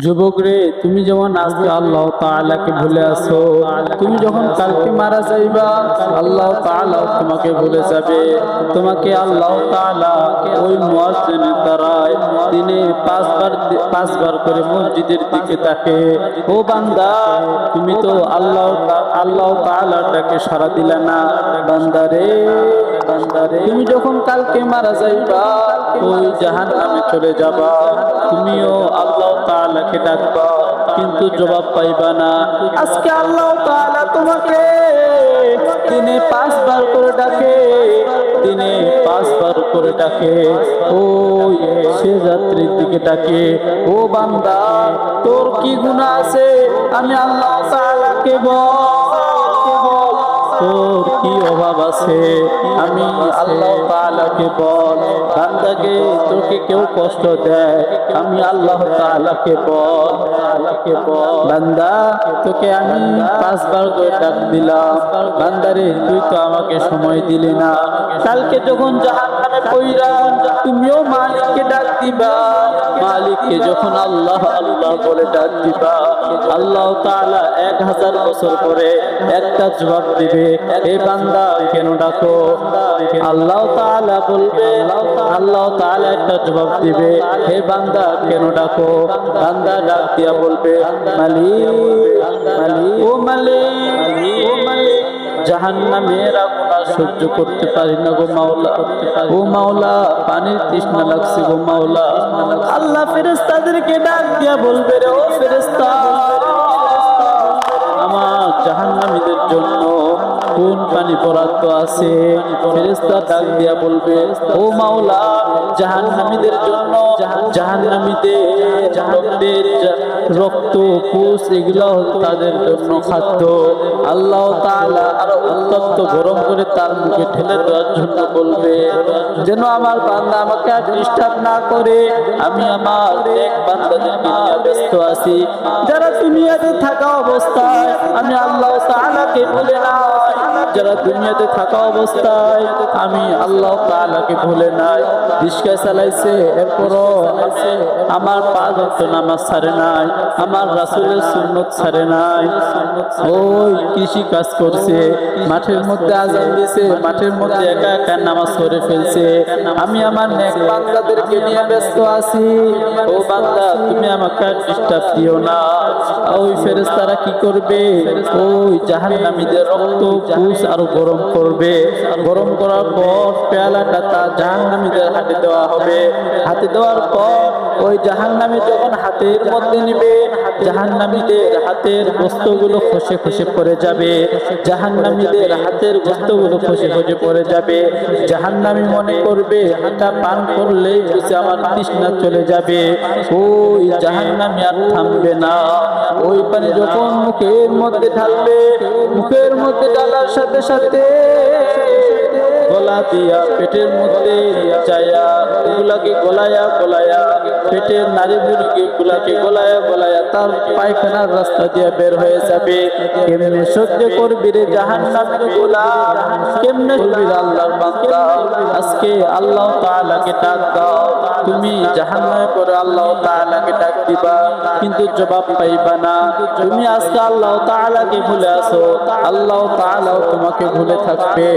যুবক রে, তুমি যেমন আজকে আল্লাহ তাআলাকে ভুলে আছো, তুমি যখন কালকে মারা যাইবা আল্লাহ তাআলা তোমাকে ভুলে যাবে। তোমাকে আল্লাহ তাআলা ওই মুয়াজ্জিনের দ্বারায় দিনে পাঁচবার করে মসজিদের দিকে তাকে, ও বান্দা তুমি তো আল্লাহ তাআলাটাকে সাড়া দিলে না। বান্দারে বান্দারে, তুমি যখন কালকে মারা যাইবা ওই জাহান্নামে চলে যাবা। তুমিও আল্লাহ তাআলাকে ডাকবা কিন্তু জবাব পাইবা না। আজকে আল্লাহ তাআলা তোমাকে দিনে 5বার করে ডাকে, দিনে 5বার করে ডাকে। ওই সে যাত্রীর দিকে ডাকে, ও বান্দা তোর কি গুনাহ আছে আমি আল্লাহ তাআলাকে বল, তোর কি অভাব আছে আমি আল্লাহ তাআলাকে বল। বান্দাকে তোকে কেউ কষ্ট দেয় আমি আল্লাহ তাআলাকে বল, বান্দা তোকে আমি 5বার করে ডাক দিলাম, বান্দারে তুই তো আমাকে সময় দিলি না। কালকে যখন জাহান্নামে পইরা তুমিও মালিককে ডাক দিবা, মালিককে যখন আল্লাহ আল্লাহ বলে ডাক দিবা আল্লাহ তাআলা 1000 বছর পরে একটা জবাব দিবে, এ বান্দা কেন ডাকো? আল্লাহ তাআলা বলবে, আল্লাহ তাআলা একটা জবাব দিবে, হে বান্দা কেন ডাকো? বান্দা ডাক দিয়া বলবে, মালিক মালিক ও মালিক ও মালিক, জাহান্নামের আগুন সহ্য করতে পারি না গো মাওলা, ও মাওলা পানির তৃষ্ণা লাগছে গো মাওলা। আল্লাহ ফেরেশতাদেরকে ডাক দিয়া বলবে, রে ও ফেরেশতা, আমার জাহান্নামীদের জন্য কোন পানি বরাদ্দ আছে? ফেরেশতা ডাক দিয়া বলবে, ও মাওলা জাহান্নামীদের জন্য জাহান্নামীদের রক্ত পুষ এগুলো তাদের জন্য খাদ্য। আল্লাহ তাআলা আরো উত্তপ্ত গরম করে তার মুখে ঠেলে দেওয়ার জন্য বলবে, যেন আমার বান্দা আমাকে আর ডিস্টার্ব না করে। আমি আমার এক বান্দাদেরকে নিয়ে ব্যস্ত আছি যারা দুনিয়াতে থাকা অবস্থায় আমি আল্লাহ তাআলাকে ভুলে নাই, যারা দুনিয়াতে থাকা অবস্থায় আমি আল্লাহ তাআলাকে ভুলে নাই। রিকশা চালাইছে এরপরও আমার 5 ওয়াক্ত নামাজ ছাড়ে নাই, আমার রাসূলের সুন্নত ছাড়ে নাই। ওই কৃষি কাজ করছে, মাঠের মধ্যে আযান দিছে, মাঠের মধ্যে একা একা নামাজ পড়ে ফেলছে। আমি আমার নেক বান্দাদেরকে নিয়ে ব্যস্ত আছি, ও বান্দা তুমি আমাকে ডিস্টার্ব দিও না। ওই ফেরেশতারা কি করবে? ওই জাহান্নামীদের রক্ত পুষ আরো গরম করবে, গরম করার পর পেয়ালাটা তার জাহান্নামীদের হাতে দেওয়া হবে। হাতে দেওয়ার পর ওই জাহান্নামী যখন হাতের মধ্যে নিবে জাহান্নামীদের হাতের গোশতগুলো খসে খসে পড়ে যাবে, জাহান্নামীদের হাতের গোশতগুলো খসে খসে পড়ে যাবে। জাহান্নামী মনে করবে এটা পান করলেই বুঝি আমার তৃষ্ণা চলে যাবে। ওই জাহান্নামী আর থামবে না। ওই পানি যখন মুখের মধ্যে ঢালবে, মুখের মধ্যে ঢালার সাথে সাথে গলা দিয়া পেটের মধ্যে যায়া এগুলাকে গলায়া গলায়া পেটের নারী বুড়িকে গুলাকে গলায়া গলায়া তার পায়খানার রাস্তা দিয়ে বের হয়ে যাবে। কেমনে সহ্য করবি রে জাহান্নামের গোলাম, কেমনে করবি রে আল্লাহর বান্দা? আজকে আল্লাহ তাআলাকে ডাক দাও, তুমি জাহান্নামে পড়ে আল্লাহ তাআলাকে ডাক দিবা কিন্তু জবাব পাইবা না। তুমি আজকে আল্লাহ তাআলাকে ভুলে আছো, আল্লাহ তাআলাও তোমাকে ভুলে থাকবে।